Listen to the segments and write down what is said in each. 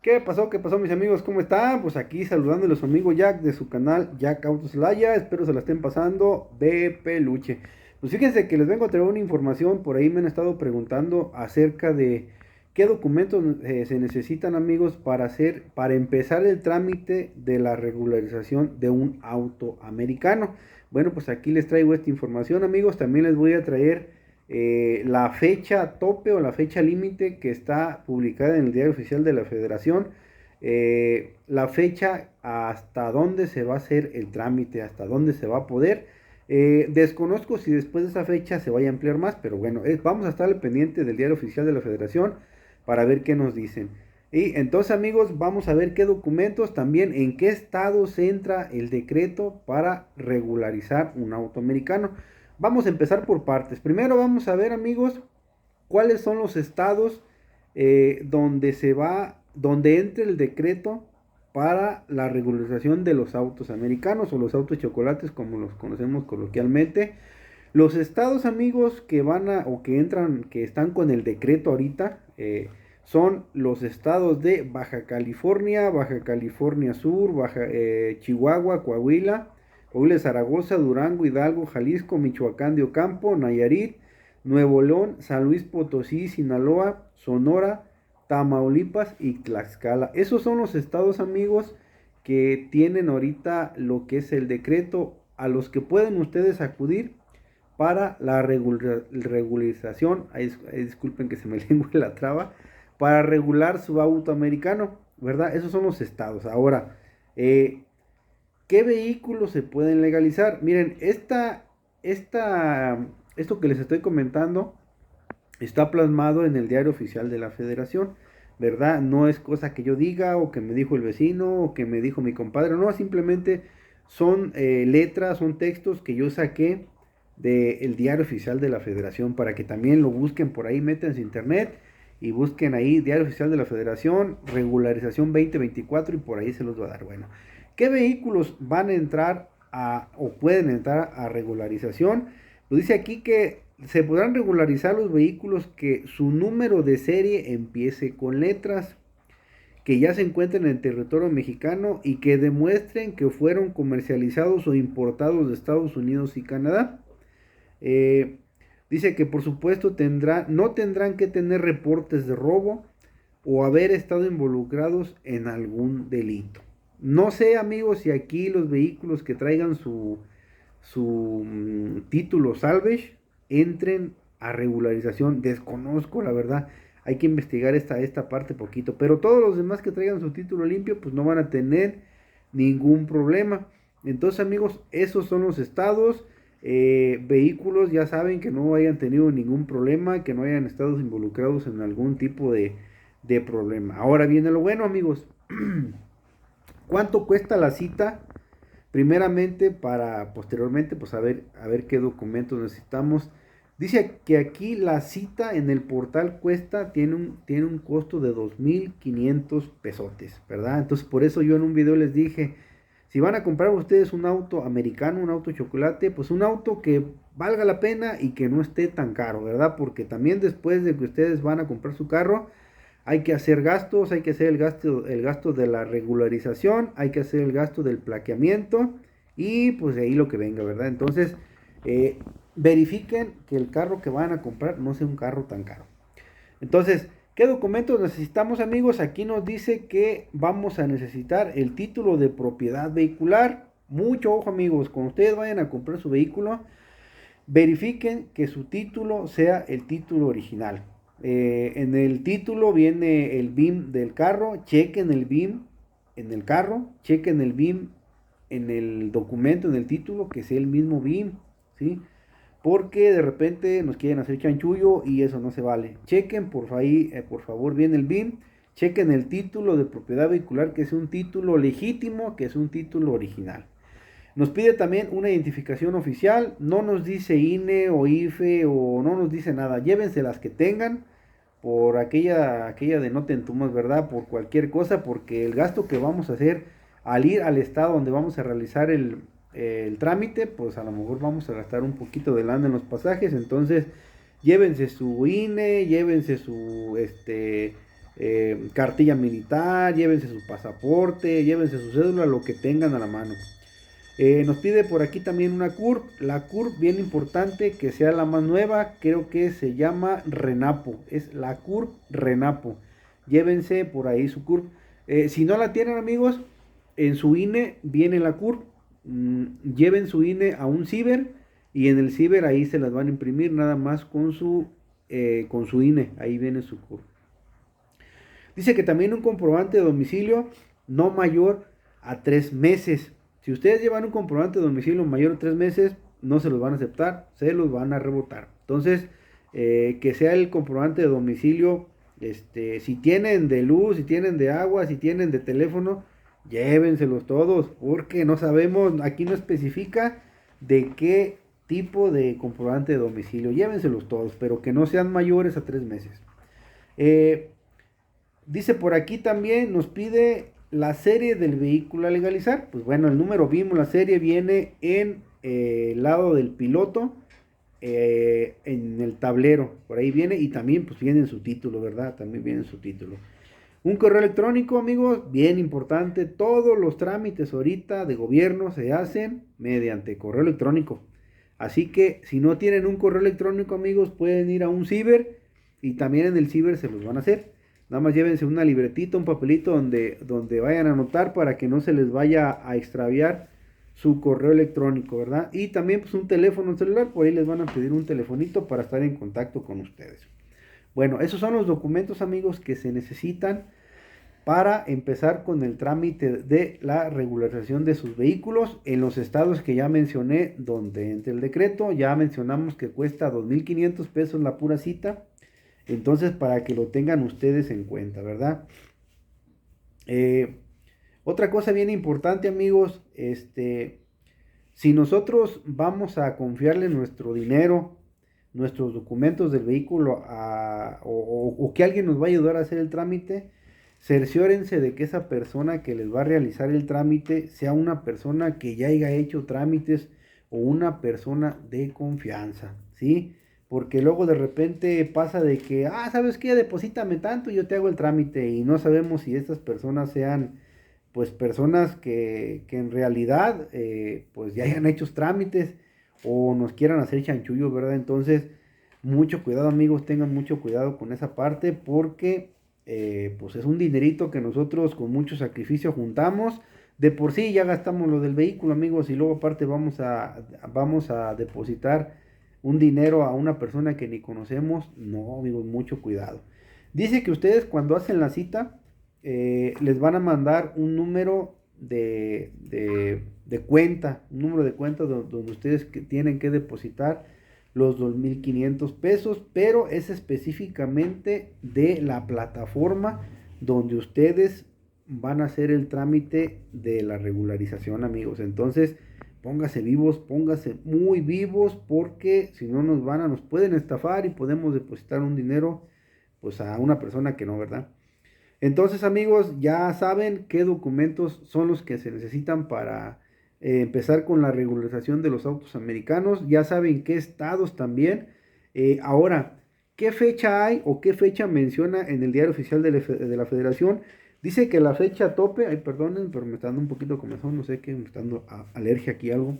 ¿Qué pasó? ¿Qué pasó, mis amigos? ¿Cómo están? Pues aquí saludándoles a su amigo Jack de su canal Jack Autoslaya. Espero se la estén pasando de peluche. Pues fíjense que les vengo a traer una información. Por ahí me han estado preguntando acerca de qué documentos se necesitan, amigos, para empezar el trámite de la regularización de un auto americano. Bueno, pues aquí les traigo esta información, amigos. También les voy a traer la fecha tope o la fecha límite que está publicada en el Diario Oficial de la Federación, la fecha hasta dónde se va a hacer el trámite, hasta dónde se va a poder. Desconozco si después de esa fecha se vaya a ampliar más, pero bueno, vamos a estar al pendiente del Diario Oficial de la Federación para ver qué nos dicen. Y entonces, amigos, vamos a ver qué documentos, también en qué estados entra el decreto para regularizar un auto americano. Vamos a empezar por partes. Primero vamos a ver, amigos, cuáles son los estados donde entre el decreto para la regularización de los autos americanos o los autos chocolates, como los conocemos coloquialmente. Los estados, amigos, que van a o que entran, que están con el decreto ahorita, son los estados de Baja California Sur, Chihuahua, Coahuila, Zaragoza, Durango, Hidalgo, Jalisco, Michoacán de Ocampo, Nayarit, Nuevo León, San Luis Potosí, Sinaloa, Sonora, Tamaulipas y Tlaxcala. Esos son los estados, amigos, que tienen ahorita lo que es el decreto a los que pueden ustedes acudir para la regularización, disculpen que se me lengua la traba, para regular su auto americano, ¿verdad? Esos son los estados. Ahora, ¿qué vehículos se pueden legalizar? Miren, esto que les estoy comentando está plasmado en el Diario Oficial de la Federación, ¿verdad? No es cosa que yo diga o que me dijo el vecino o que me dijo mi compadre, no, simplemente son letras, son textos que yo saqué del Diario Oficial de la Federación para que también lo busquen por ahí, métanse internet y busquen ahí Diario Oficial de la Federación, regularización 2024 y por ahí se los va a dar. Bueno, ¿qué vehículos van a entrar o pueden entrar a regularización? Pues dice aquí que se podrán regularizar los vehículos que su número de serie empiece con letras, que ya se encuentren en el territorio mexicano y que demuestren que fueron comercializados o importados de Estados Unidos y Canadá. Eh, Dice que por supuesto no tendrán que tener reportes de robo o haber estado involucrados en algún delito. No sé, amigos, si aquí los vehículos que traigan su título salvage entren a regularización. Desconozco, la verdad. Hay que investigar esta parte poquito. Pero todos los demás que traigan su título limpio, pues no van a tener ningún problema. Entonces, amigos, esos son los estados. Vehículos, ya saben que no hayan tenido ningún problema, que no hayan estado involucrados en algún tipo de problema. Ahora viene lo bueno, amigos. ¿Cuánto cuesta la cita? Primeramente, para posteriormente, pues a ver qué documentos necesitamos. Dice que aquí la cita en el portal tiene un costo de 2,500 pesotes, ¿verdad? Entonces, por eso yo en un video les dije, si van a comprar ustedes un auto americano, un auto chocolate, pues un auto que valga la pena y que no esté tan caro, ¿verdad? Porque también después de que ustedes van a comprar su carro, hay que hacer gastos, hay que hacer el gasto de la regularización, hay que hacer el gasto del plaqueamiento y pues de ahí lo que venga, ¿verdad? Entonces, eh, verifiquen que el carro que van a comprar no sea un carro tan caro. Entonces, ¿qué documentos necesitamos, amigos? Aquí nos dice que vamos a necesitar el título de propiedad vehicular. Mucho ojo, amigos, cuando ustedes vayan a comprar su vehículo, verifiquen que su título sea el título original. En el título viene el BIN del carro, chequen el BIN en el carro, chequen el BIN en el documento, en el título, que sea el mismo BIN, ¿sí? Porque de repente nos quieren hacer chanchullo y eso no se vale. Chequen por favor bien el BIN, chequen el título de propiedad vehicular, que es un título legítimo, que es un título original. Nos pide también una identificación oficial, no nos dice INE o IFE o no nos dice nada, llévense las que tengan por aquella de no te entumas, ¿verdad? Por cualquier cosa, porque el gasto que vamos a hacer al ir al estado donde vamos a realizar el trámite, pues a lo mejor vamos a gastar un poquito de lana en los pasajes, entonces llévense su INE, llévense cartilla militar, llévense su pasaporte, llévense su cédula, lo que tengan a la mano. Nos pide por aquí también una CURP. La CURP, bien importante, que sea la más nueva, creo que se llama Renapo. Es la CURP Renapo. Llévense por ahí su CURP. Si no la tienen, amigos, en su INE viene la CURP. Lleven su INE a un ciber y en el ciber ahí se las van a imprimir nada más con su INE. Ahí viene su CURP. Dice que también un comprobante de domicilio no mayor a 3 meses. Si ustedes llevan un comprobante de domicilio mayor a 3 meses, no se los van a aceptar, se los van a rebotar. Entonces, que sea el comprobante de domicilio, si tienen de luz, si tienen de agua, si tienen de teléfono, llévenselos todos, porque no sabemos, aquí no especifica de qué tipo de comprobante de domicilio. Llévenselos todos, pero que no sean mayores a 3 meses. Dice por aquí también, nos pide la serie del vehículo a legalizar. Pues bueno, el número vimos, la serie viene en el lado del piloto, en el tablero, por ahí viene, y también pues viene en su título, ¿verdad? También viene en su título. Un correo electrónico, amigos, bien importante. Todos los trámites ahorita de gobierno se hacen mediante correo electrónico. Así que si no tienen un correo electrónico, amigos, pueden ir a un ciber y también en el ciber se los van a hacer. Nada más llévense una libretita, un papelito donde vayan a anotar para que no se les vaya a extraviar su correo electrónico, ¿verdad? Y también pues un teléfono celular, por ahí les van a pedir un telefonito para estar en contacto con ustedes. Bueno, esos son los documentos, amigos, que se necesitan para empezar con el trámite de la regularización de sus vehículos en los estados que ya mencioné, donde entre el decreto. Ya mencionamos que cuesta 2,500 pesos la pura cita. Entonces, para que lo tengan ustedes en cuenta, ¿verdad? Otra cosa bien importante, amigos, si nosotros vamos a confiarle nuestro dinero, nuestros documentos del vehículo o que alguien nos va a ayudar a hacer el trámite, cerciórense de que esa persona que les va a realizar el trámite sea una persona que ya haya hecho trámites o una persona de confianza, ¿sí? Porque luego de repente pasa de que, ¿sabes qué? Deposítame tanto y yo te hago el trámite y no sabemos si estas personas sean pues personas que en realidad pues ya hayan hecho trámites o nos quieran hacer chanchullo, ¿verdad? Entonces, mucho cuidado, amigos, tengan mucho cuidado con esa parte porque pues es un dinerito que nosotros con mucho sacrificio juntamos. De por sí ya gastamos lo del vehículo, amigos, y luego aparte vamos a depositar un dinero a una persona que ni conocemos. No, amigos, mucho cuidado. Dice que ustedes cuando hacen la cita les van a mandar un número de cuenta, un número de cuenta donde ustedes tienen que depositar los 2,500 pesos, pero es específicamente de la plataforma donde ustedes van a hacer el trámite de la regularización, amigos. Entonces, póngase vivos, póngase muy vivos, porque si no nos pueden estafar y podemos depositar un dinero pues a una persona que no, ¿verdad? Entonces, amigos, ya saben qué documentos son los que se necesitan para empezar con la regularización de los autos americanos. Ya saben qué estados también. Ahora, ¿qué fecha hay o qué fecha menciona en el diario oficial de la Federación? Dice que la fecha tope, ay, perdonen, pero me está dando un poquito de comezón, no sé qué, me está dando alergia aquí algo.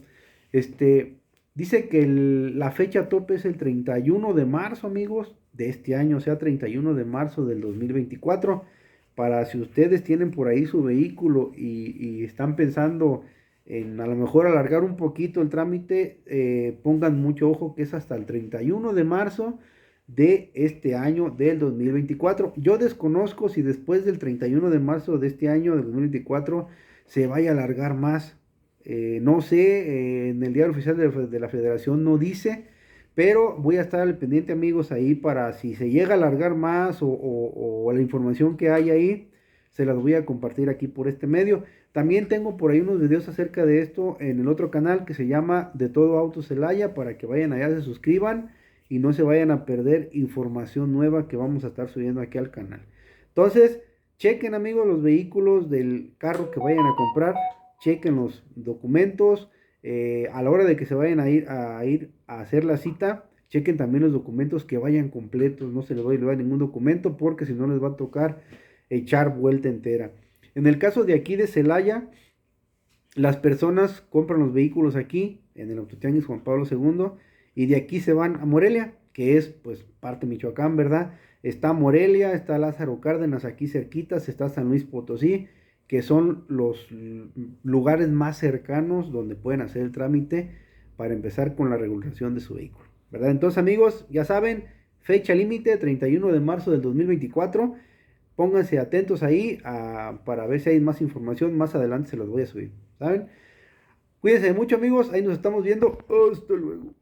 Dice que la fecha tope es el 31 de marzo, amigos, de este año, o sea, 31 de marzo del 2024. Para si ustedes tienen por ahí su vehículo y están pensando en a lo mejor alargar un poquito el trámite, pongan mucho ojo que es hasta el 31 de marzo de este año del 2024. Yo desconozco si después del 31 de marzo de este año del 2024 se vaya a alargar más. No sé, en el diario oficial de la Federación no dice, pero voy a estar al pendiente, amigos, ahí para si se llega a alargar más o la información que hay ahí, se las voy a compartir aquí por este medio. También tengo por ahí unos videos acerca de esto en el otro canal que se llama De Todo Auto Celaya, para que vayan allá, se suscriban y no se vayan a perder información nueva que vamos a estar subiendo aquí al canal. Entonces, chequen, amigos, los vehículos del carro que vayan a comprar, chequen los documentos. A la hora de que se vayan a ir a hacer la cita, chequen también los documentos que vayan completos, no se les va a llevar ningún documento porque si no les va a tocar echar vuelta entera. En el caso de aquí de Celaya, las personas compran los vehículos aquí, en el Autotianguis Juan Pablo II, y de aquí se van a Morelia, que es pues parte de Michoacán, ¿verdad? Está Morelia, está Lázaro Cárdenas aquí cerquitas, está San Luis Potosí, que son los lugares más cercanos donde pueden hacer el trámite para empezar con la regulación de su vehículo, ¿verdad? Entonces amigos, ya saben, fecha límite 31 de marzo del 2024. Pónganse atentos ahí para ver si hay más información. Más adelante se los voy a subir. ¿Saben? Cuídense mucho amigos. Ahí nos estamos viendo. Hasta luego.